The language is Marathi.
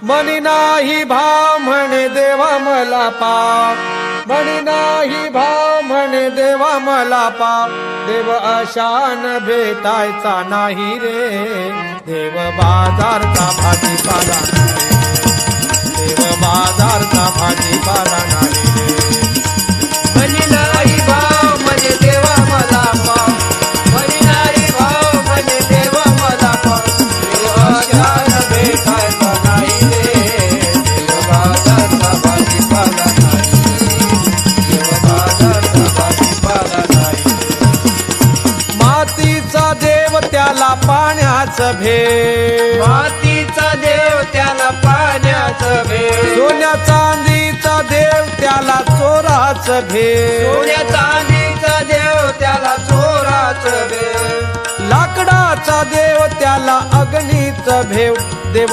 मनी नाही भाव म्हणे देवा मला पाव, मनी नाही भाव म्हणे देवा मला पाव. देव अशान भेटायचा नाही रे, देव बाजारचा भाजीपाला नाही, देव बाजारचा भाजीपाला नाही रे. मनी नाही भाव म्हणे देवा मला पाव, मनी नाही भाव म्हणे देवा मला पाव. देव अशान भेटायचा नाही रे, देव बाजारचा भाजीपाला नाही, देव बाजारचा भाजीपाला नाही. मातीचा देव त्याला पाण्याचं भेव, मातीचा देव त्याला पाण्याचं भेव, सोन्या चांदीचा देव त्याला चोराचं भेव, सोन्या चांदीचा देव त्याला चोराचं भेव. लाकडाचा देव त्याला अग्नीचं भेव. देव